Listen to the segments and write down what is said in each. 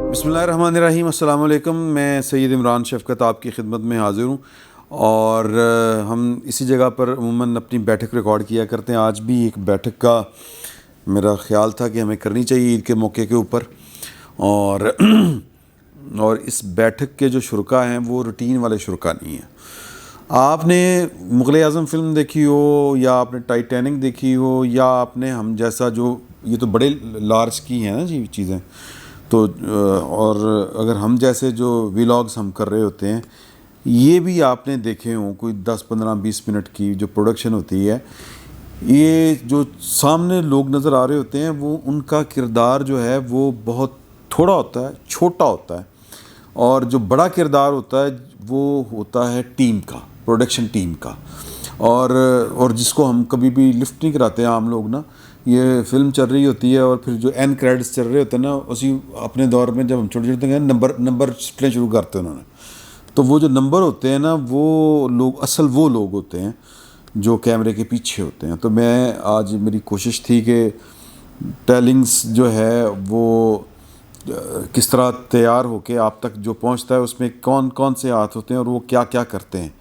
बिस्मिल्लाहिर्रहमानिर्रहीम, अस्सलाम वालेकुम। मैं सैयद इमरान शफ़क़त आपकी खिदमत में हाज़िर हूँ और हम इसी जगह पर अमूमन अपनी बैठक रिकॉर्ड किया करते हैं। आज भी एक बैठक का मेरा ख़्याल था कि हमें करनी चाहिए ईद के मौके के ऊपर। और इस बैठक के जो शुरका हैं वो रूटीन वाले शुरका नहीं हैं। आपने मुग़ल आज़म फ़िल्म देखी हो या आपने टाइटैनिक देखी हो या आपने हम जैसा, जो ये तो बड़े लार्ज की हैं ना जी चीज़ें, तो और अगर हम जैसे जो व्लॉग्स हम कर रहे होते हैं ये भी आपने देखे हों, कोई 10-15-20 मिनट की जो प्रोडक्शन होती है, ये जो सामने लोग नज़र आ रहे होते हैं वो उनका किरदार जो है वो बहुत थोड़ा होता है, छोटा होता है, और जो बड़ा किरदार होता है वो होता है टीम का, प्रोडक्शन टीम का। और जिसको हम कभी भी लिफ्ट नहीं कराते हैं आम लोग ना। ये फिल्म चल रही होती है और फिर जो एंड क्रेडिट्स चल रहे होते हैं ना, उसी अपने दौर में जब हम छोटे छोटे हैं नंबर चिपकने शुरू करते हैं उन्होंने, तो वो जो नंबर होते हैं ना वो लोग असल वो लोग होते हैं जो कैमरे के पीछे होते हैं। तो मैं आज मेरी कोशिश थी कि टेलिंग्स जो है वो किस तरह तैयार होके आप तक जो पहुंचता है उसमें कौन कौन से हाथ होते हैं और वो क्या क्या करते हैं,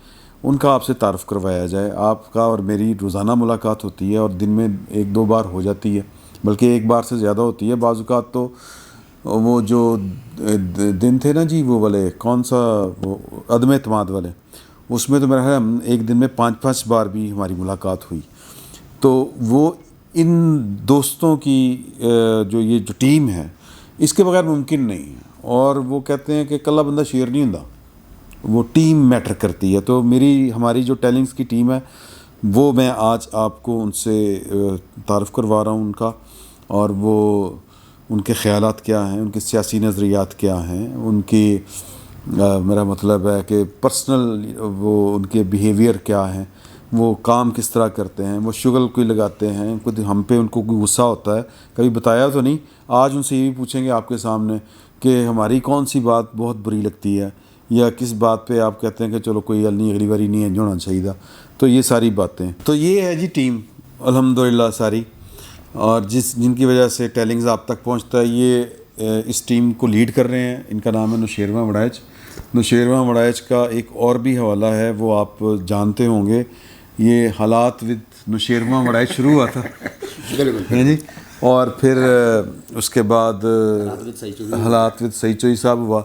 उनका आपसे तारुफ़ करवाया जाए। आपका और मेरी रोज़ाना मुलाकात होती है और दिन में 1-2 बार हो जाती है, बल्कि एक बार से ज़्यादा होती है बाज़ औक़ात। तो वो जो दिन थे ना जी, वो वाले कौन सा, वो अदम एतमाद वाले, उसमें तो मेरा है हम एक दिन में 5-5 बार भी हमारी मुलाकात हुई। तो वो इन दोस्तों की जो ये जो टीम है इसके बगैर मुमकिन नहीं है। और वो कहते हैं कि कल्ला बंदा शेर नहीं होता, वो टीम मैटर करती है। तो हमारी जो टेलिंग्स की टीम है वो मैं आज आपको उनसे तारुफ़ करवा रहा हूँ उनका, और वो उनके ख़यालात क्या हैं, उनके सियासी नज़रियात क्या हैं, उनकी मेरा मतलब है कि पर्सनल वो उनके बिहेवियर क्या हैं, वो काम किस तरह करते हैं, वो शुगल कोई लगाते हैं, खुद हम पे उनको कोई गुस्सा होता है, कभी बताया तो नहीं। आज उनसे ये भी पूछेंगे आपके सामने कि हमारी कौन सी बात बहुत बुरी लगती है या किस बात पे आप कहते हैं कि चलो कोई गल नहीं, अगली बारी नहीं इंज होना चाहिए। तो ये सारी बातें, तो ये है जी टीम अल्हम्दुलिल्लाह सारी, और जिनकी वजह से टेलिंग्स आप तक पहुंचता है। ये इस टीम को लीड कर रहे हैं, इनका नाम है नुशैरवां वड़ाइच। नुशैरवां वड़ाइच का एक और भी हवाला है, वो आप जानते होंगे। ये हालात विद नुशैरवां वड़ाइच शुरू हुआ था है जी, और फिर उसके बाद हालात विद सईद चोई साहब हुआ।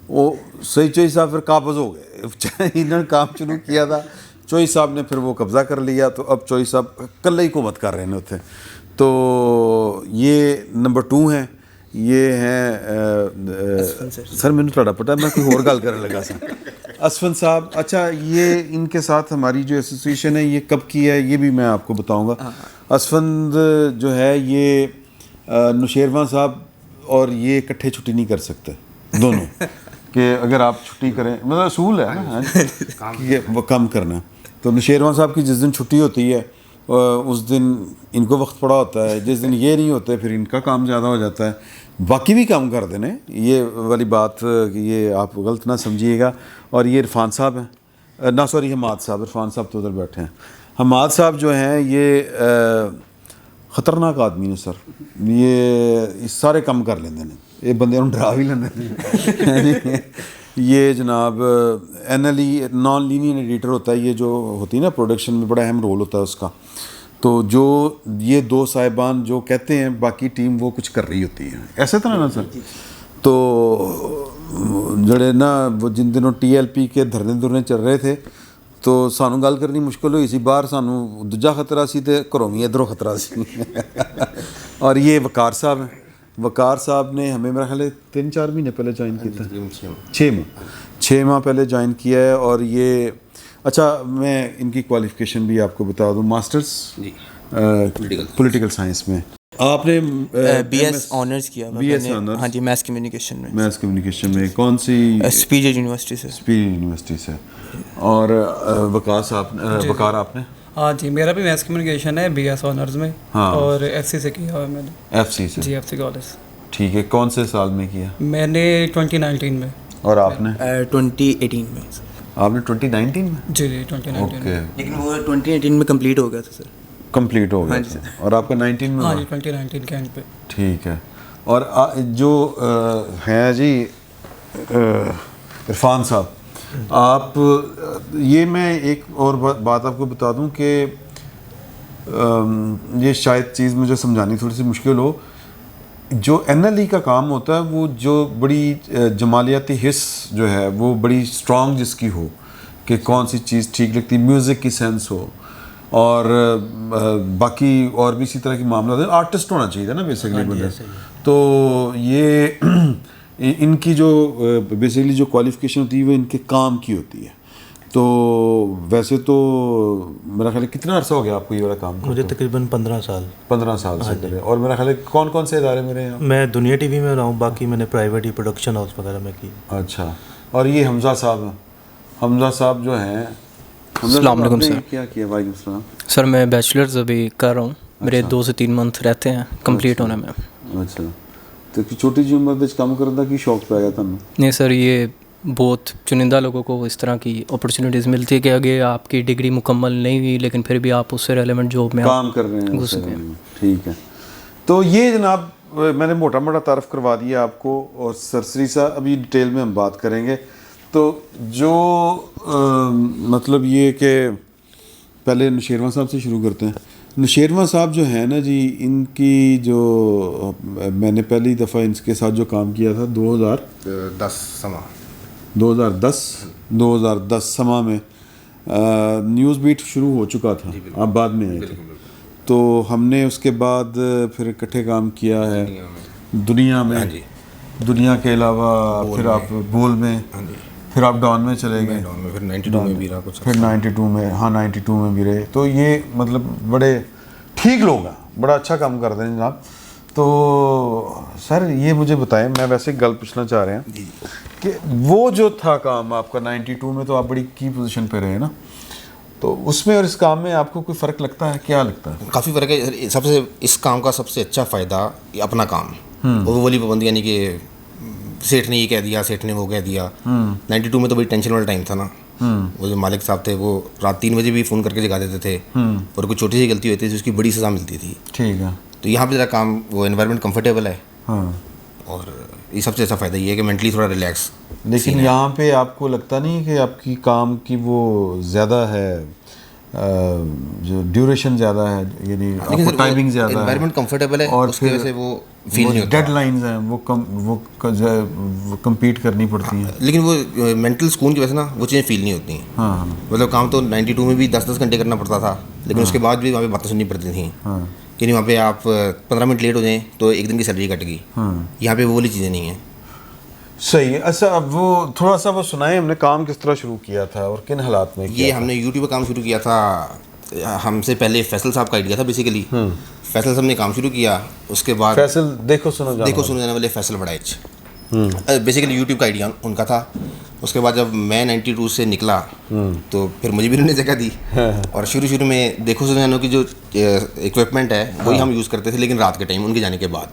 वो सईद चोई साहब फिर काबज़ हो गए इन्होंने काम शुरू किया था, चोई साहब ने फिर वो कब्ज़ा कर लिया, तो अब चोई साहब कल ही हुकूमत कर रहे हैं थे। तो ये नंबर 2 हैं, ये हैं सर मैंने थोड़ा पता मैं कोई और गल करने लगा सा असफन साहब। अच्छा, ये इनके साथ हमारी जो एसोसिएशन है ये कब की है ये भी मैं आपको बताऊंगा। असफंद जो है ये नुशैरवां साहब और ये इकट्ठे छुट्टी नहीं कर सकते दोनों कि अगर आप छुट्टी करें, मतलब असूल है ना कि वो काम करना। तो नुशैरवां साहब की जिस दिन छुट्टी होती है उस दिन इनको वक्त पड़ा होता है, जिस दिन ये नहीं होते फिर इनका काम ज़्यादा हो जाता है, बाकी भी काम कर देने। ये वाली बात ये आप गलत ना समझिएगा। और ये इरफान साहब हैं ना, सॉरी हमाद साहब, इरफान साहब तो उधर बैठे हैं। हमाद साहब जो हैं ये ख़तरनाक आदमी ने सर, ये सारे काम कर लेंगे ने, ये बंदे डरा भी लेंगे ये जनाब NLE नॉन लीनियर एडिटर होता है, ये जो होती है ना प्रोडक्शन में बड़ा अहम रोल होता है उसका। तो जो ये 2 साहिबान जो कहते हैं बाकी टीम वो कुछ कर रही होती है, ऐसे तरह ना सर। तो जड़े ना वो जिन दिनों TLP के धरने धुरने चल रहे थे तो सानू गल करनी मुश्किल हुई सी, बाहर सानू दूजा खतरा सी ते घरों भी इधरों खतरा सी और ये वकार साहब हैं। वकार साहब ने हमें मेरा ख्याल 3-4 महीने पहले ज्वाइन किया था, 6 माह पहले ज्वाइन किया है। और ये अच्छा, मैं इनकी क्वालिफ़िकेशन भी आपको बता दूं, मास्टर्स पॉलिटिकल साइंस में। आपने BS ऑनर्स किया। BS ऑनर्स, हाँ जी, मैथ कम्युनिकेशन में। मैथ कम्युनिकेशन में कौन सी? स्पीच यूनिवर्सिटी से। स्पीच यूनिवर्सिटी से। और वकार आपने? हाँ जी, मेरा भी मैथ्स कम्युनिकेशन है BS ऑनर्स में। हाँ। और FC से किया हुआ है मैंने। FC से? जी, FC कॉलेज। ठीक है, कौन से साल में किया? मैंने 2019 में। और आपने? 2018 में। आपने 2019 में? जी 2019 में। लेकिन वो 2018 में कंप्लीट हो गया था सर। कंप्लीट हो गया था। और आपका 19 में? हाँ जी, 2019 के एंड पे। ठीक है। और जो हैं जी इरफान साहब, आप ये मैं एक और बात आपको बता दूं कि ये शायद चीज़ मुझे समझानी थोड़ी सी मुश्किल हो। जो NLE का काम होता है वो जो बड़ी जमालियाती हिस्स जो है वो बड़ी स्ट्रॉन्ग जिसकी हो कि कौन सी चीज़ ठीक लगती, म्यूज़िक की सेंस हो और बाकी और भी इसी तरह की मामला है, आर्टिस्ट होना चाहिए था ना बेसिकली बंदे। तो ये इनकी जो बेसिकली जो क्वालिफ़िकेशन होती है वो इनके काम की होती है। तो वैसे तो मेरा ख्याल है कितना अर्सा हो गया आपको ये वाला काम करते? मुझे तकरीबन 15 साल 15 साल से करे। और मेरा ख्याल है कौन कौन से इदारे मेरे यहाँ? मैं दुनिया टीवी में रहा हूँ, बाकी मैंने प्राइवेट ही प्रोडक्शन हाउस वगैरह में की। अच्छा। और ये हमजा साहब हैं, हमजा साहब जो हैं, अस्सलाम वालेकुम सर। क्या किया? वालेकुम सलाम। सर मैं बैचलर्स अभी कर रहा हूँ, मेरे 2 से 3 मंथ रहते हैं कंप्लीट होने में। अच्छा, तो छोटी जी उम्र में काम करने का शौक पै गया तुम? नहीं सर, ये बहुत चुनिंदा लोगों को इस तरह की अपॉर्चुनिटीज़ मिलती है कि अगर आपकी डिग्री मुकम्मल नहीं हुई लेकिन फिर भी आप उससे रेलेवेंट जॉब में काम कर रहे हैं, घुस गए। ठीक है। तो ये जनाब मैंने मोटा मोटा तारफ़ करवा दिया आपको, और सरसरी सा अभी डिटेल में हम बात करेंगे। तो जो मतलब ये कि पहले नौशेरवां साहब से शुरू करते हैं। नौशेरवां साहब जो है ना जी, इनकी जो मैंने पहली दफ़ा इनके साथ जो काम किया था 2010 समा में न्यूज़ बीट शुरू हो चुका था, आप बाद में आए थे। तो हमने उसके बाद फिर इकट्ठे काम किया है दुनिया में, दुनिया के अलावा फिर आप बोल में, फिर आप डॉन में चले गए, फिर 92 में भी रहा कुछ, फिर 92 में, हाँ 92 में भी रहे। तो ये मतलब बड़े ठीक लोग हैं, बड़ा अच्छा काम करते हैं जनाब। तो सर ये मुझे बताएं, मैं वैसे गल पूछना चाह रहे हैं कि वो जो था काम आपका 92 में, तो आप बड़ी की पोजीशन पे रहे ना, तो उसमें और इस काम में आपको कोई फ़र्क लगता है? क्या लगता है? काफ़ी फ़र्क है। सबसे इस काम का सबसे अच्छा फ़ायदा अपना काम, वो वाली पाबंदी, यानी कि सेठ ने ये कह दिया, सेठ ने वो कह दिया। 92 में तो बड़ी टेंशन वाला टाइम था ना। वो जो मालिक साहब थे वो रात 3 बजे भी फ़ोन करके जगा देते थे, और कोई छोटी सी गलती होती थी उसकी बड़ी सज़ा मिलती थी। ठीक है। तो यहाँ पे ज़रा काम, वो एनवायरनमेंट कंफर्टेबल है, हाँ। और ये सबसे अच्छा फ़ायदा ये है कि मेंटली थोड़ा रिलैक्स। लेकिन यहाँ पे आपको लगता नहीं कि आपकी काम की वो ज़्यादा है, जो ड्यूरेशन ज़्यादा है, यानी आपको टाइमिंग ज़्यादा है, एनवायरनमेंट कंफर्टेबल है, और उसकी वजह से वो फील नहीं होता। डेडलाइंस हैं वो कम्पीट करनी पड़ती हैं। लेकिन वो मेंटल सुकून की वजह से ना वो चीज़ें फील नहीं होती हैं। हाँ। मतलब काम तो 92 में भी 10-10 घंटे करना पड़ता था, लेकिन उसके बाद भी वहाँ पे बातें सुननी पड़ती थी कि नहीं, वहाँ पे आप 15 मिनट लेट हो जाएं तो एक दिन की सैलरी कट गई। यहाँ पे वो वाली चीज़ें नहीं हैं। सही है। अच्छा, अब वो थोड़ा सा वो सुनाए, हमने काम किस तरह शुरू किया था और किन हालात में किया? ये हमने यूट्यूब पर काम शुरू किया था। हमसे पहले फैसल साहब का आइडिया था बेसिकली। फैसल साहब ने काम शुरू किया, उसके बाद फैसल देखो सुनो जाने वाले फैसल बड़ाइच, बेसिकली यूट्यूब का आइडिया उनका था। उसके बाद जब मैं 92 से निकला तो फिर मुझे भी उन्होंने जगह दी, और शुरू में देखो सुनो की जो इक्विपमेंट है वही हम यूज़ करते थे, लेकिन रात के टाइम उनके जाने के बाद।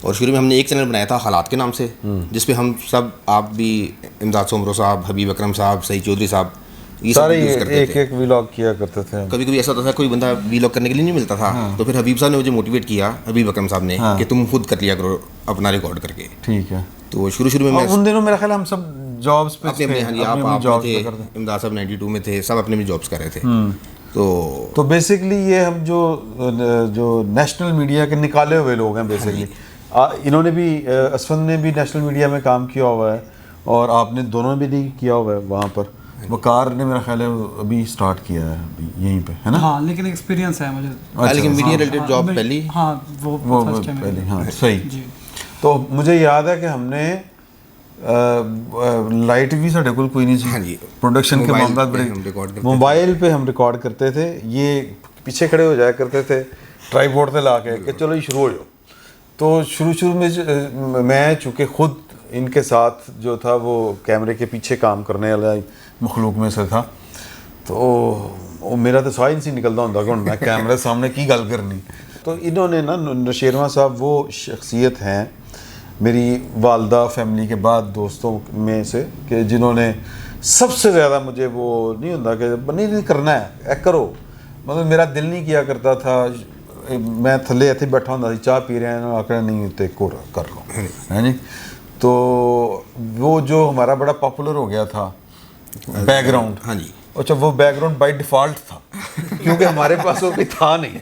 और शुरू में हमने एक चैनल बनाया था हालात के नाम से, जिसपे हम सब, आप भी, इमदाद सोमरो साहब, हबीब अकरम साहब, सईद चौधरी साहब, ये सारे सब यूज़ करते थे। एक व्लॉग किया करते थे। कभी कभी ऐसा होता था कोई बंदा व्लॉग करने के लिए नहीं मिलता था, तो फिर हबीब साहब ने मुझे मोटिवेट किया, हबीब अकरम साहब ने, कि तुम खुद कर लिया करो अपना रिकॉर्ड करके। ठीक है। तो शुरू में मैं उन दिनों मेरा ख्याल हम सब जॉब्स पे अपने हाँ जी, आप जॉब थे, इमदाद साहब 92 में थे, सब अपने भी जॉब्स कर रहे थे। तो बेसिकली ये हम जो नेशनल मीडिया के निकाले हुए लोग हैं बेसिकली। इन्होंने भी, असफन ने भी नेशनल मीडिया में काम किया हुआ है, और आपने दोनों भी नहीं किया हुआ है वहाँ पर। वकार ने मेरा ख्याल है अभी स्टार्ट किया है अभी यहीं पे, है ना? हाँ, लेकिन एक्सपीरियंस है मुझे। लेकिन मीडिया रिलेटेड जॉब पहली, हाँ वो फर्स्ट टाइम पहले, हाँ सही। तो मुझे याद है कि हमने लाइट भी साढ़े को कोई नहीं थी। हाँ जी, प्रोडक्शन के मामला बड़े, मोबाइल पे हम रिकॉर्ड करते थे। ये पीछे खड़े हो जाया करते थे ट्राईपोड पे ला के कि चलो ये शुरू हो जाओ। तो शुरू में मैं चूँकि खुद इनके साथ जो था वो कैमरे के पीछे काम करने वाला मखलूक में से था, तो वो मेरा तो साइन सी निकलता होता कि मैं कैमरे सामने की गल करनी। तो इन्होंने ना, नौशेरवां साहब वो शख्सियत हैं मेरी वालदा फैमिली के बाद दोस्तों में से कि जिन्होंने सबसे ज़्यादा मुझे वो नहीं होता कि नहीं करना है करो, मतलब मेरा दिल नहीं किया करता था मैं थले इत्थे बैठा होंदा सी चाह पी रहा आखना नहीं तो एक और कर लो है जी। तो वो जो हमारा बड़ा पॉपुलर हो गया था बैकग्राउंड, हाँ जी, अच्छा वो बैकग्राउंड बाय डिफ़ॉल्ट था क्योंकि हमारे पास वो भी था नहीं,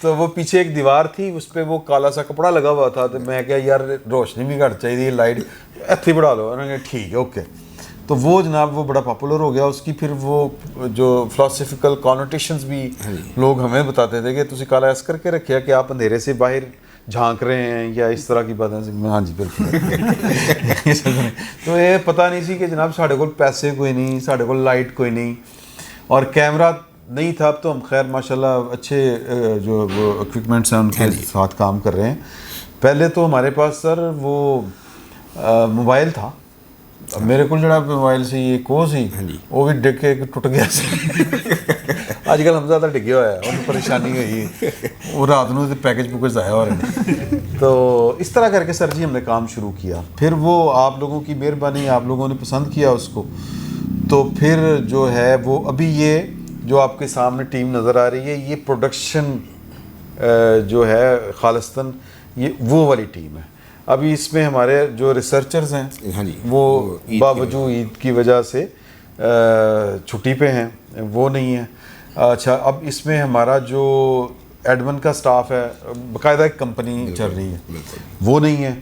तो वो पीछे एक दीवार थी उस पर वो काला सा कपड़ा लगा हुआ था, तो मैं क्या यार रोशनी भी घट चाहिए लाइट इत्थे बढ़ा लो, उन्होंने कहा ठीक है ओके। तो वो जनाब वो बड़ा पॉपुलर हो गया उसकी, फिर वो जो फिलोसफिकल कॉनोटेशंस भी लोग हमें बताते थे कि तुसी काला ऐसा करके रखिया कि आप अंधेरे से बाहर झांक रहे हैं या इस तरह की बातें। हाँ जी बिल्कुल तो ये पता नहीं सी कि जनाब साढ़े को पैसे कोई नहीं, साढ़े को लाइट कोई नहीं और कैमरा नहीं था। अब तो हम खैर माशाल्लाह अच्छे जो इक्विपमेंट्स हैं उनके साथ काम कर रहे हैं। पहले तो हमारे पास सर वो मोबाइल था, मेरे को जरा मोबाइल से ये को सी वो भी डिग के टुट गया अजकल हम ज़्यादा डिगे हुआ है और परेशानी हुई वो रात को तो पैकेज पुकेज आया हो रहे तो इस तरह करके सर जी हमने काम शुरू किया। फिर वो आप लोगों की मेहरबानी, आप लोगों ने पसंद किया उसको, तो फिर जो है वो अभी ये जो आपके सामने टीम नज़र आ रही है ये प्रोडक्शन जो है खालिस्तान ये वो वाली टीम है। अभी इसमें हमारे जो रिसर्चर्स हैं हाँ जी, वो बावजूद ईद की वजह से छुट्टी पे हैं, वो नहीं है। अच्छा अब इसमें हमारा जो एडमिन का स्टाफ है बाकायदा एक कंपनी चल रही है वो नहीं है,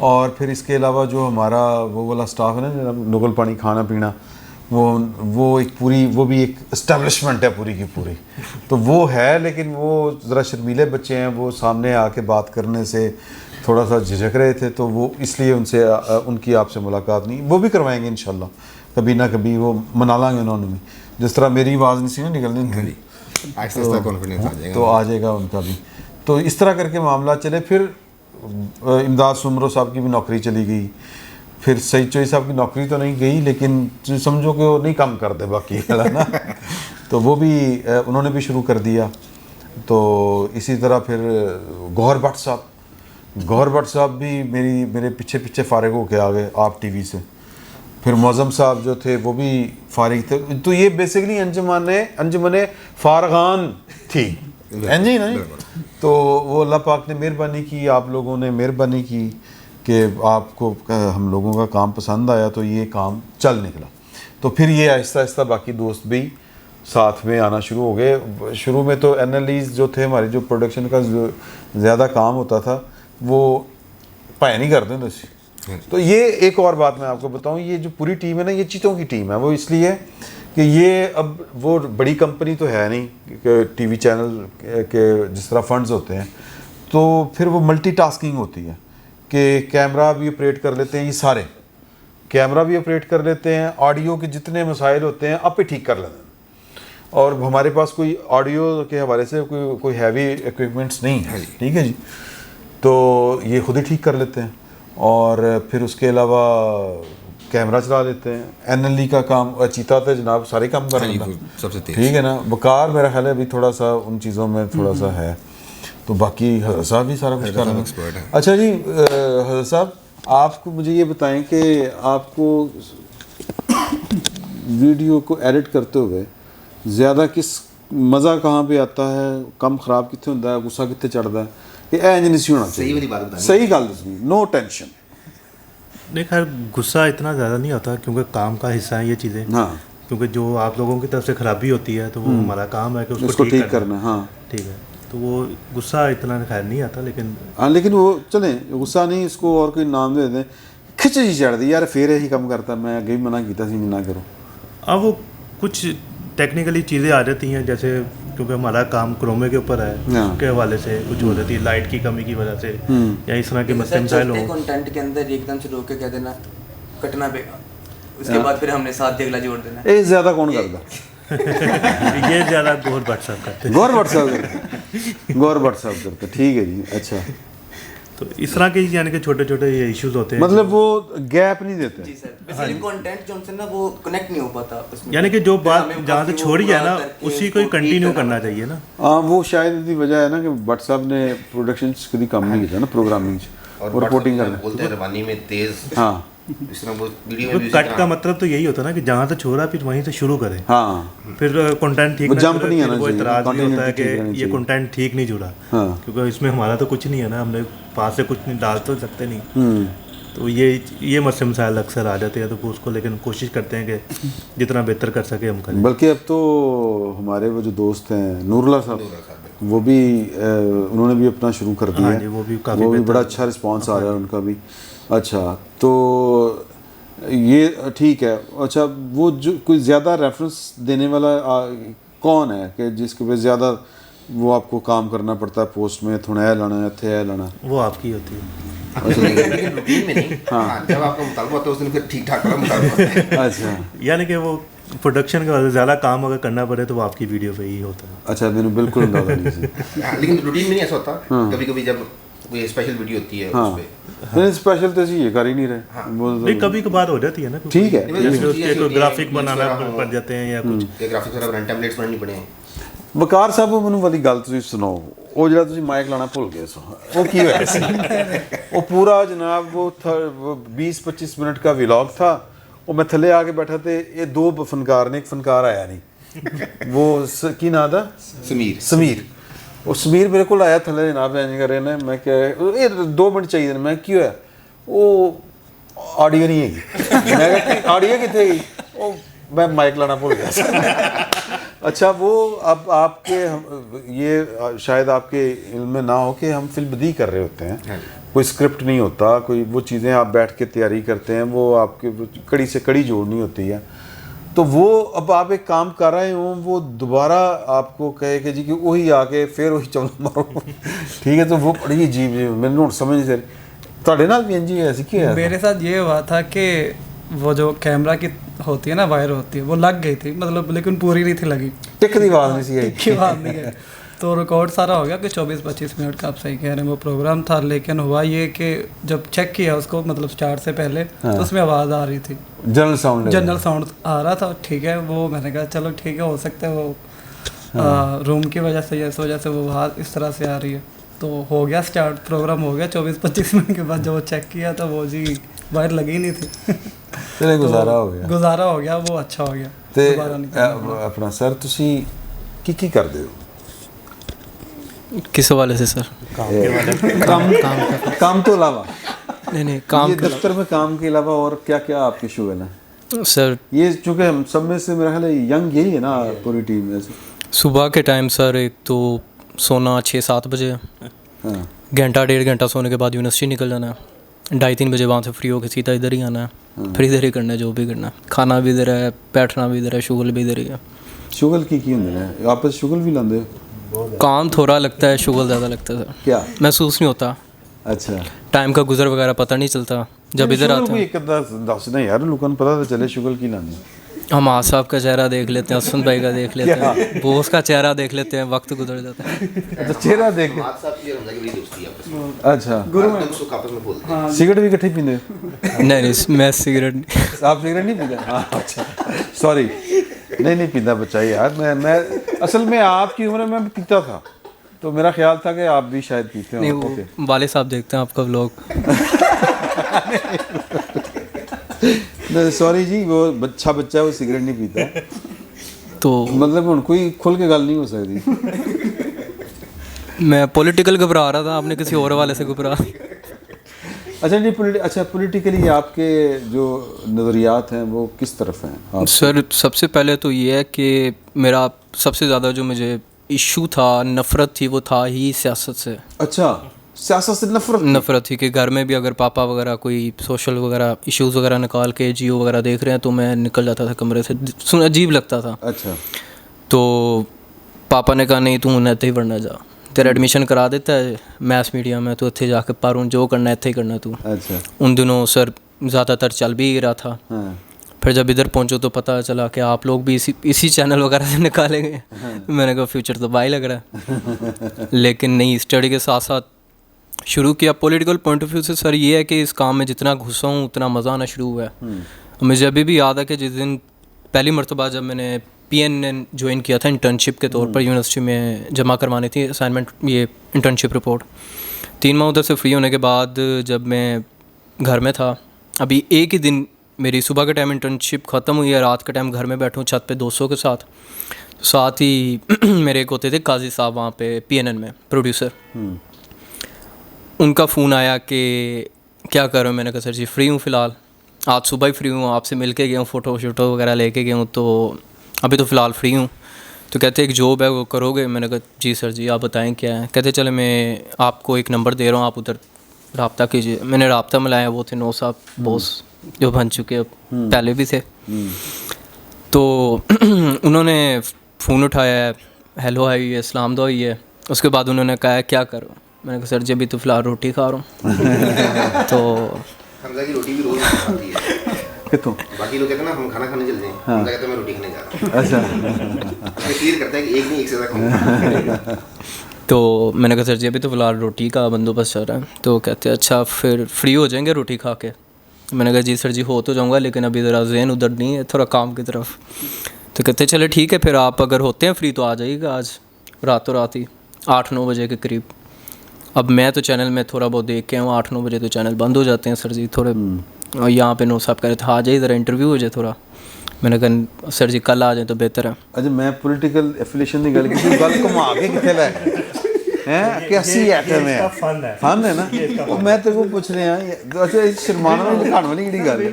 और फिर इसके अलावा जो हमारा वो वाला स्टाफ है ना नुगल पानी खाना पीना वो एक पूरी वो भी एक इस्टेब्लिशमेंट है पूरी की पूरी, तो वो है लेकिन वो ज़रा शर्मीले बच्चे हैं, वो सामने आके बात करने से थोड़ा सा झिझक रहे थे, तो वो इसलिए उनसे उनकी आपसे मुलाकात नहीं, वो भी करवाएंगे इंशाल्लाह कभी ना कभी, वो मना लांगे उन्होंने भी, जिस तरह मेरी आवाज़ नहीं सी ना निकलनी तो आ जाएगा उनका भी। तो इस तरह करके मामला चले। फिर इमदाद सुमरो साहब की भी नौकरी चली गई, फिर सईद चोई साहब की नौकरी तो नहीं गई लेकिन समझो कि वो नहीं काम करते बाकी है ना तो वो भी उन्होंने भी शुरू कर दिया। तो इसी तरह फिर गौहर भट्ट साहब भी मेरे पीछे फ़ारिग होके आ गए आप टीवी से। फिर मौज़म साहब जो थे वो भी फ़ारिग थे। तो ये बेसिकली अंजुमन फ़ारगान थी जी ना। तो वो अल्लाह पाक ने मेहरबानी की, आप लोगों ने मेहरबानी की कि आपको हम लोगों का काम पसंद आया तो ये काम चल निकला। तो फिर ये आहिस्ता आहिस्ता बाकी दोस्त भी साथ में आना शुरू हो गए। शुरू में तो एनालिस्ट जो थे हमारे जो प्रोडक्शन का ज़्यादा काम होता था वो पाया नहीं करते थे। तो ये एक और बात मैं आपको बताऊं, ये जो पूरी टीम है ना ये चीतों की टीम है। वो इसलिए कि ये अब वो बड़ी कंपनी तो है नहीं कि टीवी चैनल के जिस तरह फंड्स होते हैं, तो फिर वो मल्टीटास्किंग होती है कि कैमरा भी ऑपरेट कर लेते हैं, ये सारे कैमरा भी ऑपरेट कर लेते हैं, ऑडियो के जितने मसाइल होते हैं आप ही ठीक कर लेते हैं। और हमारे पास कोई ऑडियो के हवाले से कोई हैवी इक्विपमेंट्स नहीं है, ठीक है जी। तो ये खुद ही ठीक कर लेते हैं और फिर उसके अलावा कैमरा चला लेते हैं। NLE का काम चीता थे जनाब सारे काम कर लेता सबसे तेज, ठीक है ना। बकार मेरा ख्याल है अभी थोड़ा सा उन चीज़ों में थोड़ा सा है, तो बाकी हज़रत साहब भी सारा कुछ कर रहे हैं। अच्छा जी हज़रत साहब आपको मुझे ये बताएं कि आपको वीडियो को एडिट करते हुए ज़्यादा किस मज़ा कहाँ पे आता है, कम ख़राब कितने होता है, गुस्सा कितने चढ़ता है, कि इंज नहीं होना चाहिए, सही गल दसनी, नो टेंशन। नहीं खैर गुस्सा इतना ज़्यादा नहीं होता क्योंकि काम का हिस्सा है ये चीज़ें। हाँ क्योंकि जो आप लोगों की तरफ से ख़राबी होती है तो वो हमारा काम है कि उसको ठीक करना। हाँ ठीक है, तो वो गुस्सा इतना खैर नहीं आता, लेकिन हाँ लेकिन वो चलें गुस्सा नहीं, इसको और कोई नाम दे दें, खिच जी चढ़ती यार फिर यही काम करता, मैं अगे भी मना किया सी ना करो। अब वो कुछ टेक्निकली चीज़ें आ जाती हैं, जैसे क्योंकि हमारा काम क्रोमे के ऊपर है उसके हवाले से कुछ हो जाती है लाइट की कमी की वजह से या इस तरह के मसले मसाइल हो। कंटेंट के अंदर एकदम से रोक के कह देना कटना पड़ेगा, उसके बाद फिर हमने साथ अगला जोड़ देना। ये ज़्यादा कौन करता ये ज़्यादा गौर भट्ट साहब करते, गौर भट्ट साहब करते, ठीक है जी। अच्छा तो इस तरह के यानी कि छोटे छोटे ये इश्यूज होते हैं, मतलब वो गैप नहीं देते। जी सर, बेसिकली कंटेंट जो हमसे ना वो कनेक्ट नहीं हो पाता उसमें, यानी कि जो बात हमें जहाँ से काफी छोड़ी वो है ना पूरा करके उसी को ही उसको कंटिन्यू ठीक करना करना चाहिए ना। हाँ, वो शायद इसकी वजह है ना कि भट्ट साहब ने प्रोडक्शन कभी कम नहीं किया ना, प्रोग्रामिंग और रिपोर्टिंग करना। बोलते हैं रवानी में तेज, हाँ इस तरह वो वीडियो में भी कट का मतलब तो यही होता है ना कि जहाँ से छोड़ा फिर वहीं से शुरू करें, हाँ, फिर कंटेंट ठीक वो ना jump जुड़े, नहीं फिर आना वो चाहिए, इतराज नहीं होता है continuity ठीक रहनी कि ये चाहिए। कंटेंट ठीक नहीं जुड़ा, हाँ। क्योंकि इसमें हमारा तो कुछ नहीं है ना, हमने पास से कुछ नहीं डाल तो सकते नहीं। तो ये मसले मसाइल अक्सर आ जाते हैं, तो उसको लेकिन कोशिश करते हैं कि जितना बेहतर कर सके हम करें। बल्कि अब तो हमारे वो जो दोस्त हैं नूरुल्लाह साहब, वो भी उन्होंने भी अपना शुरू कर दिया हाँ है। जी, वो भी काफ़ी वो भी बेहतर बड़ा अच्छा रिस्पांस आ रहा है उनका भी। अच्छा, तो ये ठीक है। अच्छा, वो जो कोई ज़्यादा रेफरेंस देने वाला कौन है कि जिसके पे ज़्यादा वो आपको काम करना पड़ता है पोस्ट में, थोड़ा है लाना है, थे है लाना? वो आपकी होती है। लेकिन रूटीन में नहीं। हाँ, जब आपका मुतालबा होता है उस दिन फिर ठीक ठाक वाला मुतालबा होता है। अच्छा यानी कि वो प्रोडक्शन का ज़्यादा काम अगर करना पड़े तो वो आपकी वीडियो पे ही होता है। अच्छा, मैंने बिल्कुल अंदाजा नहीं थी। हाँ, लेकिन रूटीन में नहीं ऐसा होता, कभी कभी जब कोई स्पेशल वीडियो होती है हाँ, उस पे नहीं स्पेशल तो ये कर ही नहीं रहे। वो तो- नहीं, कभी कभार हो जाती है ना, ठीक है। जैसे उसके कोई ग्राफिक बनाना पड़ जाते हैं या कुछ ये ग्राफिक्स वगैरह रन टेम्पलेट्स बनानी पड़े हैं। वकार साहब, ਮੈਨੂੰ ਵਾਲੀ ਗੱਲ ਤੁਸੀਂ ਸੁਣਾਓ, ਉਹ ਜਿਹੜਾ ਤੁਸੀਂ ਮਾਈਕ ਲਾਣਾ ਭੁੱਲ ਗਏ ਸੋ, ਉਹ ਕੀ ਹੋਇਆ ਸੀ? वो पूरा जनाब वो 20-25 मिनट का व्लॉग था। वो मैं थले आके बैठा थे, ये दो फनकार ने, एक फनकार आया नहीं, वो की ना था समीर। वो समीर मेरे को आया थले जनाब इंज कर रहे ने, मैं क्या ये 2 मिनट चाहिए ने, मैं की होया, वो ऑडियो नहीं है। मैं ऑडियो कितने गई? वो मैं माइक लाना भूल गया। अच्छा, वो अब आपके ये शायद आपके इल्म में ना हो कि हम फिल्म बदी कर रहे होते हैं, कोई स्क्रिप्ट नहीं होता, कोई वो चीज़ें आप बैठ के तैयारी करते हैं, वो आपके कड़ी से कड़ी जोड़नी होती है। तो वो अब आप एक काम कर रहे हो, वो दोबारा आपको कहे कि जी कि वही आके फिर वही चल मारो, ठीक है, तो वो बड़ी अजीब मैंने नोट समझ नहीं थोड़े नाल भी जी ऐसी क्या है? मेरे साथ ये हुआ था कि वो जो कैमरा की होती है ना, वायर होती है, वो लग गई थी, मतलब लेकिन पूरी नहीं थी लगी, टिक दी आवाज़ नहीं सी आई। की बात नहीं है। तो रिकॉर्ड सारा हो गया कि 24-25 मिनट का, आप सही कह रहे हैं, वो प्रोग्राम था। लेकिन हुआ ये कि जब चेक किया उसको, मतलब स्टार्ट से पहले, तो उसमें आवाज़ आ रही थी, जनरल साउंड आ रहा था। ठीक है, वो मैंने कहा चलो ठीक है, हो सकता है वो रूम की वजह से या इस वजह से वो आवाज़ इस तरह से आ रही है। तो हो गया स्टार्ट, प्रोग्राम हो गया। 24-25 मिनट के बाद जब वो चेक किया तो वो जी वायर लगी नहीं थी। चले गुजारा हो गया, गुजारा हो गया, वो अच्छा हो गया। ਤੇ दोबारा नहीं करना। अपना सर ਤੁਸੀਂ ਕੀ ਕਰਦੇ ਹੋ? किस हवाले से सर? काम तो अलावा नहीं काम ये दफ्तर में काम के अलावा और क्या क्या आपके शुगल हैं सर? ये चूँकि हम सब में से मेरा ख्याल है यंग यही है ना पूरी टीम में से। सुबह के टाइम सर एक तो सोना 6-7 बजे, हाँ, घंटा 1.5 घंटा सोने के बाद यूनिवर्सिटी निकल जाना है, 2:30-3 बजे वहाँ से फ्री होकर सीधा इधर ही आना है, फिर इधर ही करना है जो भी करना है, खाना भी इधर है, बैठना भी इधर है, शुगल भी इधर ही है। शुगल की होंगे ने आपस शुगल भी लाते? काम थोड़ा लगता है, शुगल ज़्यादा लगता है सर, क्या महसूस नहीं होता, अच्छा टाइम का गुजर वगैरह पता नहीं चलता जब इधर आते हैं। एक दस नहीं यार, लोगों को पता तो चले शुगल की लानी। हम आसाब का चेहरा देख लेते हैं, हसन भाई का देख लेते हैं, बोस का चेहरा देख लेते हैं, वक्त गुजर जाता है। अच्छा, चेहरा देख। बात साहब की रमज़ा की बड़ी दोस्ती है आपस में। अच्छा, एकदम सुख आपस में बोलते हैं। सिगरेट भी इकट्ठे पीते? नहीं मैं सिगरेट नहीं। आप सिगरेट नहीं पीते? हाँ, अच्छा, सॉरी, नहीं पीता बच्चा यार। मैं असल में आपकी उम्र में पीता था, तो मेरा ख्याल था कि आप भी शायद पीते नहीं, हो। वो वाले साहब देखते हैं आपका व्लॉग। सॉरी जी, वो बच्चा है, वो सिगरेट नहीं पीता, तो मतलब हुण कोई खुल के गल नहीं हो सकती। मैं पॉलिटिकल घबरा रहा था, आपने किसी और वाले से घबरा। अच्छा जी, पॉलिटिकली आपके जो नज़रियात हैं वो किस तरफ हैं आप? सर सबसे पहले तो ये है कि मेरा सबसे ज़्यादा जो मुझे इशू था, नफ़रत थी, वो था ही सियासत से। अच्छा, सियासत से नफ़रत थी कि घर में भी अगर पापा वगैरह कोई सोशल वगैरह इश्यूज़ वगैरह निकाल के जियो वगैरह देख रहे हैं तो मैं निकल जाता था कमरे से, अजीब लगता था। अच्छा, तो पापा ने कहा नहीं, तू उन्हें इत्थे ही पढ़ना जा, तेरा एडमिशन करा देता है मैथ्स मीडिया में, तो इत्थे जाके पढ़, जो करना है इत्थे ही करना तू। अच्छा, उन दिनों सर ज़्यादातर चल भी रहा था। हाँ, फिर जब इधर पहुंचो तो पता चला कि आप लोग भी इसी चैनल वगैरह से निकाले गए। मैंने कहा फ्यूचर तो बाई लग रहा है। लेकिन नहीं, स्टडी के साथ साथ शुरू किया पॉलिटिकल पॉइंट ऑफ व्यू से सर ये है कि इस काम में जितना घुसा हूँ उतना मज़ा आना शुरू हुआ है। मुझे अभी भी याद है कि जिस दिन पहली मरतबा जब मैंने PNN ज्वाइन किया था इंटर्नशिप के तौर पर यूनिवर्सिटी में जमा करवानी थी असाइनमेंट ये इंटर्नशिप रिपोर्ट, 3 माह उधर से फ्री होने के बाद जब मैं घर में था, अभी एक ही दिन मेरी सुबह के टाइम इंटर्नशिप ख़त्म हुई है, रात के टाइम घर में बैठूँ छत पे दोस्तों के साथ ही मेरे एक होते थे काजी साहब वहाँ पे PNN में प्रोड्यूसर, उनका फ़ोन आया कि क्या कर रहे हो। मैंने कहा सर जी फ्री हूँ फ़िलहाल, आज सुबह ही फ्री हूँ, आपसे मिल के गया हूँ, फ़ोटो शोटो वगैरह लेके गया हूँ, तो अभी तो फ़िलहाल फ्री हूँ। तो कहते एक जॉब है वो करोगे। मैंने कहा जी सर जी आप बताएं क्या है। कहते चले मैं आपको एक नंबर दे रहा हूँ, आप उधर रब्ता कीजिए। मैंने रब्ता मिलाया, वो थे 9 साहब बॉस जो बन चुके पहले भी थे। तो उन्होंने फ़ोन उठाया, हेलो आई है, सलाम दो हुई है। उसके बाद उन्होंने कहा क्या करो। मैंने कहा सर जी अभी तो फ़िलहाल रोटी खा रहा हूँ। तो हमजा की रोटी भी रोज़ खाती है कितों बाकी लोग कहते हैं ना हम खाना खाने चल जाएं, हमजा कहते हैं मैं रोटी खाने जा रहा हूँ। अच्छा क्लियर करता है कि एक नहीं एक से ज़्यादा खाऊंगा। तो मैंने कहा सर जी अभी तो फ़िलहाल रोटी का बंदोबस्त चल रहा है। तो कहते हैं अच्छा फिर फ्री हो जाएंगे रोटी खा के। मैंने कहा जी सर जी हो तो जाऊँगा लेकिन अभी ज़रा ज़हन उधर नहीं है, थोड़ा काम की तरफ। तो कहते चले ठीक है फिर आप अगर होते हैं फ्री तो आ जाइएगा आज रातों रात ही 8-9 बजे के करीब। अब मैं तो चैनल में थोड़ा बहुत देख के आऊँ, 8-9 बजे तो चैनल बंद हो जाते हैं सर जी थोड़े। और यहाँ पे 9 साहब कह रहे थे आ जाइए ज़रा इंटरव्यू हो जाए थोड़ा। मैंने कहा सर जी कल आ जाए तो बेहतर है। अच्छा मैं पॉलिटिकल एफिलिएशन की गल की गल घुमा के किथे लै हैं कैसी आइटम है फन है ना वो मैं तेरे को पूछ रहा हूं। अच्छा शर्माना में दिखाने वाली की गल है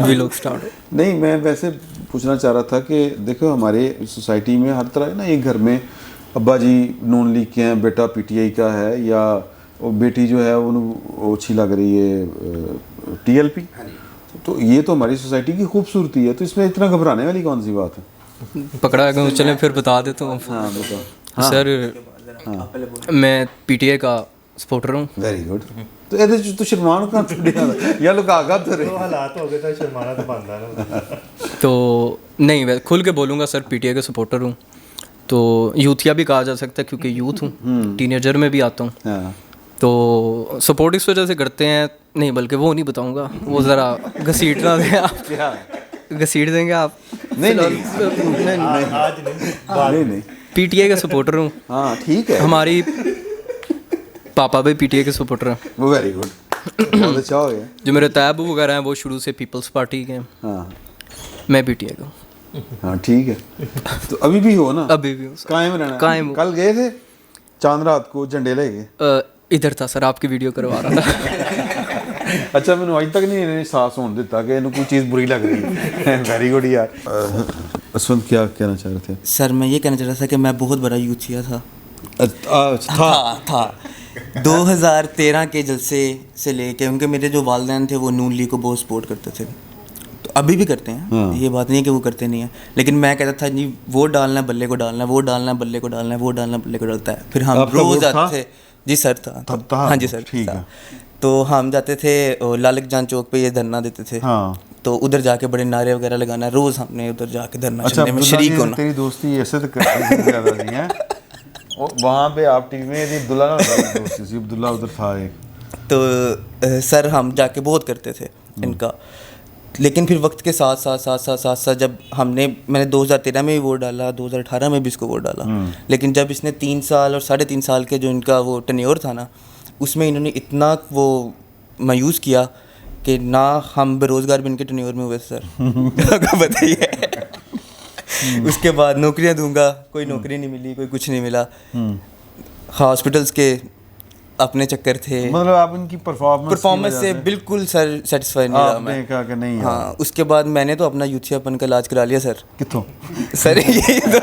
वीलॉग स्टार्ट नहीं मैं वैसे पूछना चाह रहा था कि देखो हमारे सोसाइटी में हर तरह ना एक घर में अब्बा जी नून लीग के हैं, बेटा PTI का है, या वो बेटी जो है वो अच्छी लग रही है TLP। तो ये तो हमारी सोसाइटी की खूबसूरती है, तो इसमें इतना घबराने वाली कौन सी बात है। पकड़ा गया चलें फिर बता देता हूँ। हाँ बताओ। सर मैं PTI का सपोर्टर हूँ। Very good. तो ਇਹਦੇ ਚ ਤੂੰ ਸ਼ਰਮਾਨ ਕਾ ਥੋੜਿਆ ਜਾਂ ਲੁਕਾ ਤੇਰੇ तो हालात हो गए तो शर्माना तो बनता है ना। तो नहीं मैं खुल के बोलूँगा सर PTI का सपोर्टर हूँ। तो यूथिया भी कहा जा सकता है क्योंकि यूथ हूँ, टीनेजर में भी आता हूँ। हाँ तो सपोर्ट इस वजह से करते हैं, नहीं बल्कि वो नहीं बताऊँगा, वो ज़रा घसीटना दें आप, घसीट देंगे आप। नहीं आज नहीं नहीं PTI का सपोर्टर हूँ। हाँ ठीक है। हमारी पापा भी PTI के सपोर्टर हैं। वो वेरी गुड बहुत अच्छा हो गया। जो मेरे तैबू वगैरह हैं वो शुरू से पीपल्स पार्टी के हैं, हाँ मैं PTI का हूँ। हाँ ठीक है। तो अभी भी हो ना, अभी भी हूँ सर। कायम रहना। कायम हूँ। कल गए थे चांद रात को झंडे ले गए। इधर था सर, आपकी वीडियो करवा रहा था। अच्छा मैंने अज तक नहीं एहसास होने दिता कि इन्हें कोई चीज़ बुरी लग रही है। वेरी गुड यार। असवंत क्या कहना चाह रहे थे। सर मैं ये कहना चाह रहा था कि मैं बहुत बड़ा यूथिया था। था 2013 के जलसे से लेके, क्योंकि मेरे जो वालिदैन थे वो नून लीग को बहुत सपोर्ट करते थे, तो अभी भी करते हैं। हाँ। ये बात नहीं है कि वो करते नहीं है, लेकिन मैं कहता था जी वोट डालना है बल्ले को डालना है, वोट डालना है बल्ले को डालना है, वोट डालना है बल्ले को डालता है। फिर हम आपका रोज़ वोट था? आते थे। जी सर था। तब था? हाँ जी सर ठीक था। है। तो हम जाते थे लालक जान चौक पे, ये धरना देते थे। हाँ। तो उधर जाके बड़े नारे वगैरह लगाना, रोज़ हमने उधर जाके धरना अच्छा चलने में शरीक होना। तेरी दोस्ती ऐसे तो ज़्यादा नहीं है। वहाँ पे आप टीवी में अब्दुल्ला ना दोस्ती थी, अब्दुल्ला उधर था एक। तो सर हम जाके बहुत करते थे इनका, लेकिन फिर वक्त के साथ साथ जब मैंने 2013 में भी वोट डाला, 2018 में भी इसको वोट डाला, लेकिन जब इसने 3 साल और 3.5 साल के जो इनका वो टेन्योर था ना, उसमें इन्होंने इतना वो मायूस किया कि ना हम बेरोज़गार भी इनके टेन्योर में हुए सर। आपको बताइए। उसके बाद नौकरियां दूंगा, कोई नौकरी नहीं मिली, कोई कुछ नहीं मिला। हॉस्पिटल्स के अपने चक्कर थे। मतलब आप इनकी परफॉर्मेंस से बिल्कुल सर सेटिस्फाई नहीं रहा मैं। कहा कि नहीं। हाँ, उसके बाद मैंने तो अपना यूथियापन का इलाज करा लिया सर। कितों सर यही तो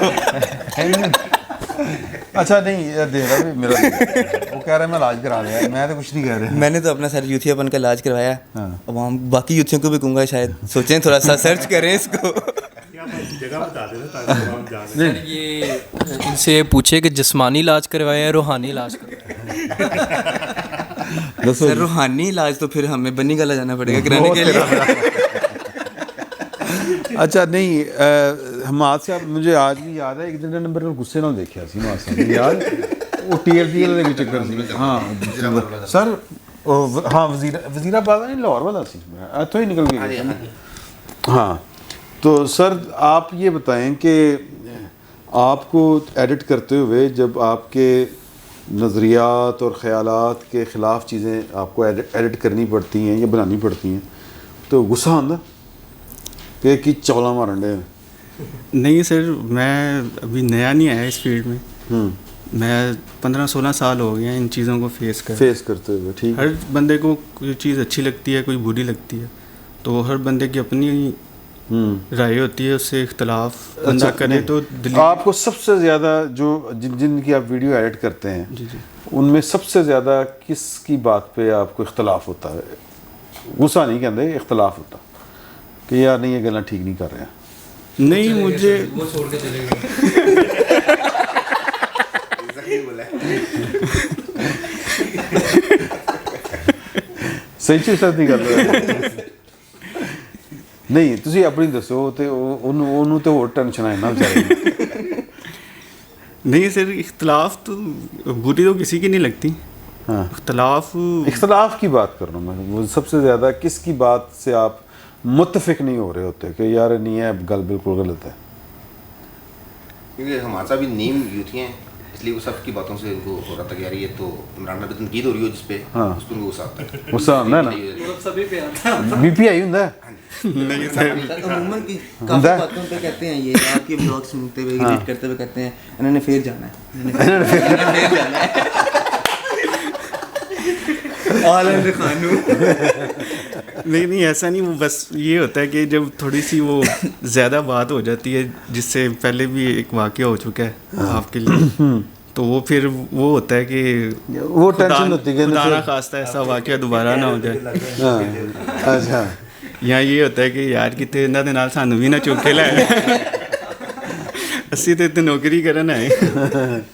अच्छा नहीं ये दे रहा भी मेरा वो कह रहा है मैं इलाज करा लिया, मैं तो कुछ नहीं कह रहा। मैंने तो अपना सर यूथियापन का इलाज करवाया। हाँ। अब हम बाकी यूथियों को भी कहूँगा शायद सोचें, थोड़ा सा सर्च करें इसको। जगह बता देना ताकि हम जाने। ये इनसे पूछे कि जिस्मानी इलाज करवाया है रूहानी इलाज करवाया। सर रूहानी इलाज तो फिर हमें बनी गला जाना पड़ेगा कराने के लिए। अच्छा नहीं हम आज से मुझे आज भी याद है एक दिन नंबर गुस्से नाल देखा सी मासा यार ਉਹ TLP ਵਾਲੇ ਦੇ ਵੀ ਚੱਕਰ ਸੀ ਹਾਂ ਸਰ हाँ वज़ीराबाद नहीं लाहौर वाला सी तो ही निकल गया हाँ तो सर आप ये बताएं कि आपको एडिट करते हुए जब आपके नज़रियात और ख़यालात के ख़िलाफ़ चीज़ें आपको एडिट करनी पड़ती हैं या बनानी पड़ती हैं तो गुस्सा आंदा कि चौला मारन डे नहीं सर मैं अभी नया नहीं आया इस फील्ड में मैं 15-16 साल हो गए हैं इन चीज़ों को फेस करते हुए ठीक हर बंदे को कोई चीज़ अच्छी लगती है कोई बुरी लगती है तो हर बंदे की अपनी राय होती है उससे इख्तलाफ बंदा करे तो आपको सबसे ज़्यादा जो जिनकी आप वीडियो एडिट करते हैं जी उनमें सबसे ज़्यादा किसकी बात पे आपको इख्तलाफ होता है गुस्सा नहीं कहते इख्तलाफ होता कि यार नहीं ये गल्ला ठीक नहीं कर रहे हैं नहीं मुझे वो छोड़ के चले गए ਸਹੀ ਚੀਜ਼ ਦੀ ਗੱਲ ਨਹੀਂ ਤੁਸੀਂ ਆਪਣੀ ਦੱਸੋ ਤੇ ਉਹਨੂੰ ਤੇ ਹੋਰ ਟੈਨਸ਼ਨ ਆ ਨਾ ਵਿਚਾਰੇ नहीं सर इख्तलाफ तो बुरी तो किसी की नहीं लगती हाँ इख्तलाफ की बात कर रहा हूँ मैं वो सबसे ज़्यादा किसकी बात से आप मुत्तफिक नहीं हो रहे होते कि यार नहीं है गल बिल्कुल गलत है क्योंकि हमारे साथ भी नीम यूथ हैं इसलिए वो सब की बातों से उनको हो रहा था कि यार ये तो इमरान खान की गीत हो रही हो जिसपे उसको उनको गुस्सा आता है गुस्सा आंदा है ना सभी पे आता है बीपीआई हुंदा है नहीं सर अमूमन की काफ़ी बातों पे कहते हैं ये आपके ब्लॉग सुनते हुए एडिट करते हुए कहते हैं इन्होंने फिर जाना है फिर जाना है आलम खानू नहीं ऐसा नहीं वो बस ये होता है कि जब थोड़ी सी वो ज़्यादा बात हो जाती है जिससे पहले भी एक वाक़या हो चुका है आपके लिए तो वो फिर वो होता है कि वो टेंशन होती है खुदा ना खास्ता ऐसा वाक़या दोबारा ना हो जाए अच्छा या ये होता है कि यार कितने इन्हों के नाल सानू भी ना चुक के लाए असी तो इतने नौकरी करन आए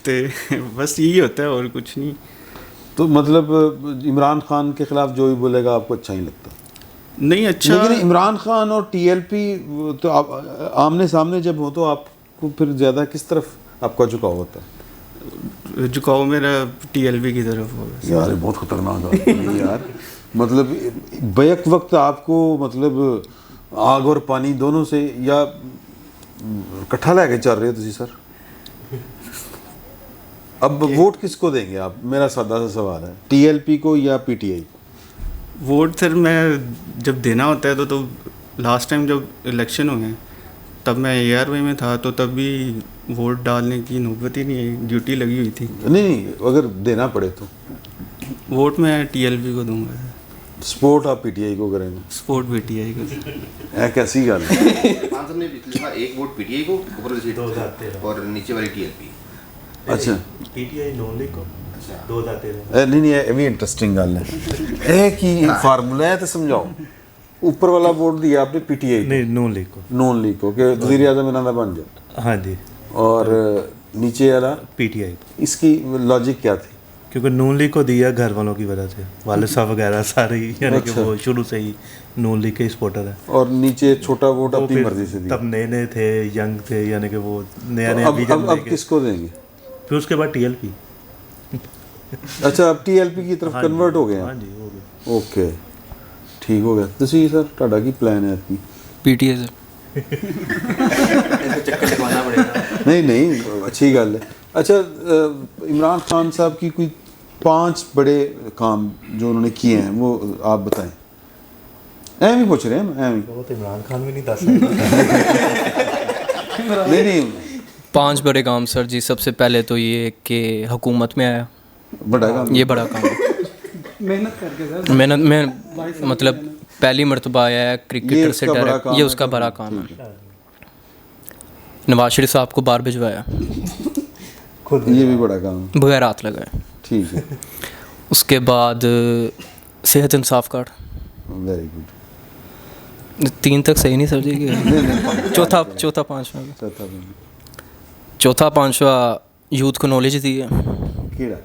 तो बस यही होता है और कुछ नहीं तो मतलब इमरान खान के खिलाफ जो भी बोलेगा आपको अच्छा नहीं लगता नहीं अच्छा लेकिन इमरान खान और TLP तो आप आमने सामने जब हो तो आपको फिर ज़्यादा किस तरफ आपका झुकाव होता है झुकाव मेरा TLP की तरफ होगा यार ये बहुत खतरनाक बात है यार मतलब बैक वक्त आपको मतलब आग और पानी दोनों से या इकट्ठा लेके चल रहे हो तुसी सर अब वोट किसको देंगे आप मेरा सादा सा सवाल है TLP को या PTI वोट सर मैं जब देना होता है तो लास्ट टाइम जब इलेक्शन हुए तब मैं ARY में था तो तब भी वोट डालने की नौबत ही नहीं आई ड्यूटी लगी हुई थी नहीं अगर देना पड़े तो वोट मैं TLP को दूंगा सपोर्ट आप PTI को करेंगे सपोर्ट PTI को है कैसी गल है खान साहब ने पिछली बार एक वोट PTI को ऊपर वाली सीट और नीचे वाली TLP अच्छा PTI नॉन लीग को अच्छा 2013 नहीं ये भी इंटरेस्टिंग गल है एक ही फार्मूला है तो समझाओ ऊपर वाला वोट दिया आपने PTI नहीं नॉन लीग को नॉन लीग को कि वज़ीर आज़म इन्हों का बन जाए हाँ जी और नीचे वाला PTI इसकी लॉजिक क्या थी क्योंकि नून लीग को दिया घर वालों की वजह से वालिद साहब वगैरह सारे ही यानी कि वो शुरू से ही नून लीग के सपोर्टर है और नीचे छोटा वोट वो अपनी फिर मर्जी से दिया तब नए नए थे यंग थे यानी कि वो नया तो नया अब विजन अब लेके किसको देंगे फिर उसके बाद TLP अच्छा अब TLP की तरफ कन्वर्ट हो गए हाँ आप जी हो गया ओके ठीक हो गया ਤੁਸੀਂ ਸਰ ਤੁਹਾਡਾ ਕੀ ਪਲਾਨ ਹੈ ਆਪਕੀ PTI सर चक्कर लगवाना पड़ेगा नहीं नहीं अच्छी गल है अच्छा इमरान खान साहब की कोई 5 बड़े काम जो उन्होंने किए हैं वो आप बताएं ऐम ही पूछ रहे हैं ऐम ही वो तो इमरान खान भी नहीं दस सकता नहीं 5 बड़े काम सर जी सबसे पहले तो ये कि हुकूमत में आया बड़ा काम ये बड़ा काम है मेहनत करके सर मेहनत में मतलब पहली मरतबा आया है क्रिकेटर से उसका बड़ा डायरेक्ट काम ये है उसका बड़ा काम है नवाज शरीफ साहब को बाहर भिजवाया ये भी बड़ा काम है बगैर हाथ लगाए ठीक है उसके बाद सेहत इंसाफ कार्ड वेरी गुड 3 तक सही नहीं सर जी कि चौथा पांचवा यूथ को नॉलेज दी है कीड़ा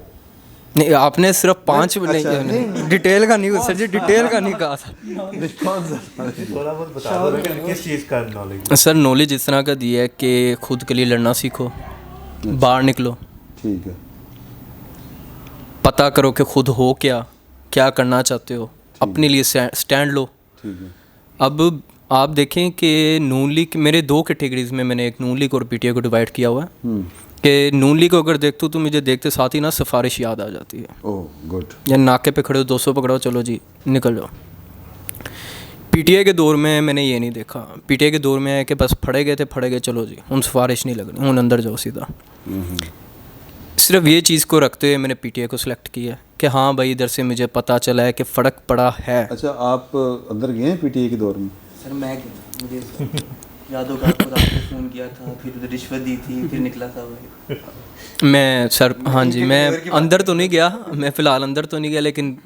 नहीं आपने सिर्फ 5 अच्छा, नहीं डिटेल का नहीं सर जी डिटेल का नहीं कहा था थोड़ा बहुत बता दो किस चीज़ का नॉलेज सर नॉलेज इस तरह का दिया है कि खुद के लिए लड़ना सीखो बाहर निकलो ठीक है पता करो कि खुद हो क्या करना चाहते हो, अपने लिए स्टैंड लो। अब आप देखें कि नून लीग, मेरे 2 कैटेगरीज में मैंने एक नून लीग और पीटीआई को डिवाइड किया हुआ है कि नून लीग को अगर देखते हो तो मुझे देखते साथ ही ना सिफारिश याद आ जाती है। Oh good. या नाके पे खड़े हो, 200 पकड़ो, चलो जी निकल जाओ। पीटीआई के दौर में मैंने ये नहीं देखा। पीटीआई के दौर में है कि बस फड़े गए चलो जी, उन सिफारिश नहीं लगनी, उन अंदर जाओ सीधा। सिर्फ ये चीज़ को रखते हुए मैंने पीटीआई को सिलेक्ट किया कि हाँ भाई इधर से मुझे पता चला है कि फ़र्क पड़ा है। अच्छा, आप अंदर गए हैं पीटीआई के दौर में? सर मैं मुझे याद होगा आपको रात को फ़ोन किया था, फिर उधर रिश्वत दी थी, फिर निकला था भाई। मैं सर हाँ जी, मैं अंदर तो नहीं गया, मैं फ़िलहाल अंदर तो नहीं गया, लेकिन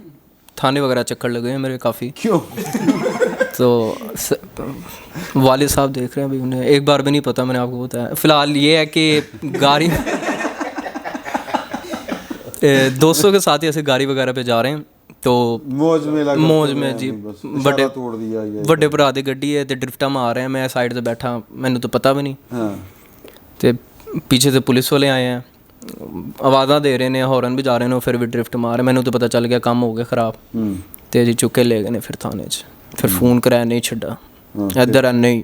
थाने वगैरह चक्कर लगे हैं मेरे काफ़ी। क्यों? तो वालिद साहब देख रहे हैं भाई, उन्हें एक बार भी नहीं पता, मैंने आपको बताया। फ़िलहाल ये है कि गाड़ी दोस्तों के साथ ही ऐसे गाड़ी वगैरह पे जा रहे हैं तो मौज में जी बड़े तोड़ दिया ਵੱਡੇ ਭਰਾ ਦੀ ਗੱਡੀ ਹੈ ਤੇ ਡਰਿਫਟਾਂ ਮਾਰ ਰਹੇ ਮੈਂ ਸਾਈਡ ਤੇ ਬੈਠਾ, ਮੈਨੂੰ ਤਾਂ ਪਤਾ ਵੀ ਨਹੀਂ। हाँ ਤੇ ਪਿੱਛੇ से पुलिस वाले आए हैं, आवाज़ा दे रहे हैं, हॉर्न भी जा रहे हैं, फिर भी ड्रिफ्ट मार रहे। मैंने तो पता चल गया काम हो गया ख़राब। ਤੇ ਜੀ ਚੁੱਕ ਕੇ ਲੈ ਗਏ ਨੇ ਫਿਰ ਥਾਣੇ 'ਚ। ਫਿਰ फ़ोन कराया, नहीं ਛੱਡਾ, ਇੱਧਰ नहीं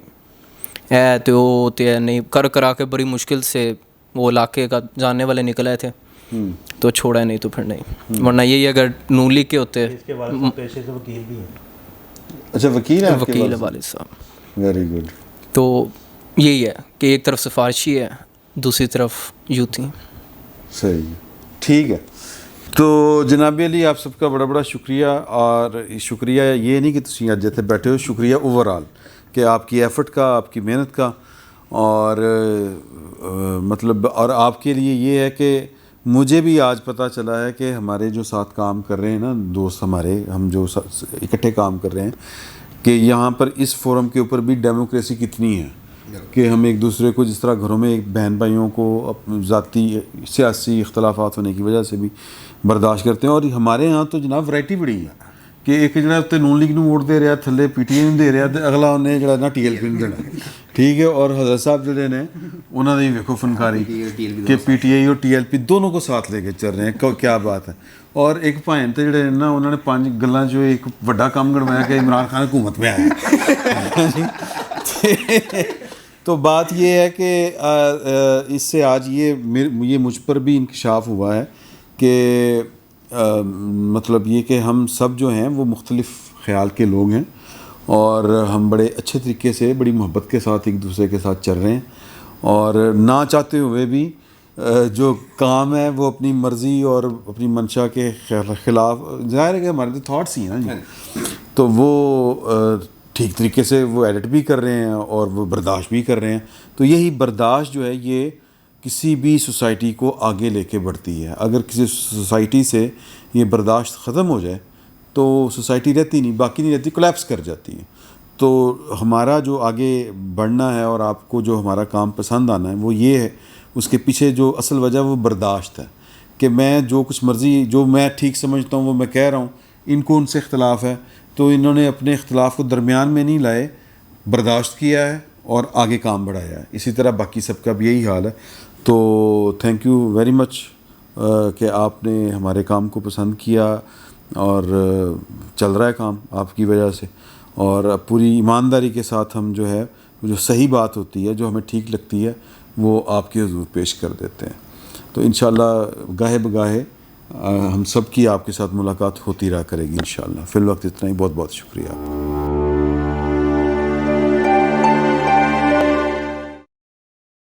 है तो वो तो नहीं करा के बड़ी मुश्किल से वो इलाके का जानने वाले निकल आए थे तो छोड़ा नहीं, तो फिर नहीं, वरना यही अगर नून लीग के होते। इसके बाद पेशे से वकील भी हैं। अच्छा, वकील है? वकील है वालिद साहब। Very good. तो यही है कि एक तरफ सिफारिशी है, दूसरी तरफ यूथ ही। सही, ठीक है। तो जनाब अली, आप सबका बड़ा बड़ा शुक्रिया। और शुक्रिया ये नहीं कि तुम अज इत्थे बैठे हो, शुक्रिया ओवरऑल कि आपकी एफर्ट का, आपकी मेहनत का। और मतलब और आपके लिए ये है कि मुझे भी आज पता चला है कि हमारे जो साथ काम कर रहे हैं ना दोस्त हमारे, हम जो इकट्ठे काम कर रहे हैं, कि यहाँ पर इस फोरम के ऊपर भी डेमोक्रेसी कितनी है कि हम एक दूसरे को जिस तरह घरों में एक बहन भाइयों को ज़ाती सियासी इख्तलाफात होने की वजह से भी बर्दाश्त करते हैं। और हमारे यहाँ तो जनाब वैरायटी बड़ी है कि एक जरा उत्ते नून लीग नूं वोट दे रहा, थल्ले पीटीआई नूं दे रहा, तो अगला उन्हें जरा ना टीएलपी नूं देना। ठीक है। और हज़रत साहब जिहड़े ने उन्होंने भी वेखो फनकारी कि पीटीआई और टीएलपी दोनों को साथ लेके चल रहे हैं, क्या बात है। और एक भाइन तो जिहड़े ना उन्होंने 5 गल्लां चों एक वड्डा काम गणवाया कि इमरान खान हुकूमत में आया। तो बात ये है कि इससे आज ये मुझ पर भी इंकशाफ हुआ है कि मतलब ये कि हम सब जो हैं वो मुख्तलिफ़ ख़याल के लोग हैं और हम बड़े अच्छे तरीके से, बड़ी मोहब्बत के साथ एक दूसरे के साथ चल रहे हैं। और ना चाहते हुए भी जो काम है वो अपनी मर्ज़ी और अपनी मंशा के ख़िलाफ़, ज़ाहिर है कि हमारे तो थाट्स ही हैं ना जी, तो वो ठीक तरीके से वो एडिट भी कर रहे हैं और वो बर्दाश्त भी कर रहे हैं। तो यही बर्दाश्त जो है ये किसी भी सोसाइटी को आगे लेके बढ़ती है। अगर किसी सोसाइटी से ये बर्दाश्त ख़त्म हो जाए तो सोसाइटी रहती नहीं, बाकी नहीं रहती, कोलैप्स कर जाती है। तो हमारा जो आगे बढ़ना है और आपको जो हमारा काम पसंद आना है वो ये है, उसके पीछे जो असल वजह वो बर्दाश्त है कि मैं जो कुछ मर्ज़ी, जो मैं ठीक समझता हूँ वो मैं कह रहा हूँ, इनको उनसे इख्तलाफ है तो इन्होंने अपने इख्तलाफ को दरमियान में नहीं लाए, बर्दाश्त किया है और आगे काम बढ़ाया है। इसी तरह बाकी सबका भी यही हाल है। तो थैंक यू वेरी मच कि आपने हमारे काम को पसंद किया और चल रहा है काम आपकी वजह से। और पूरी ईमानदारी के साथ हम जो है, जो सही बात होती है, जो हमें ठीक लगती है, वो आपके हुजूर पेश कर देते हैं। तो इंशाल्लाह गाहे बगाहे हम सब की आपके साथ मुलाकात होती रहा करेगी इंशाल्लाह। फ़िल वक्त इतना ही, बहुत बहुत शुक्रिया।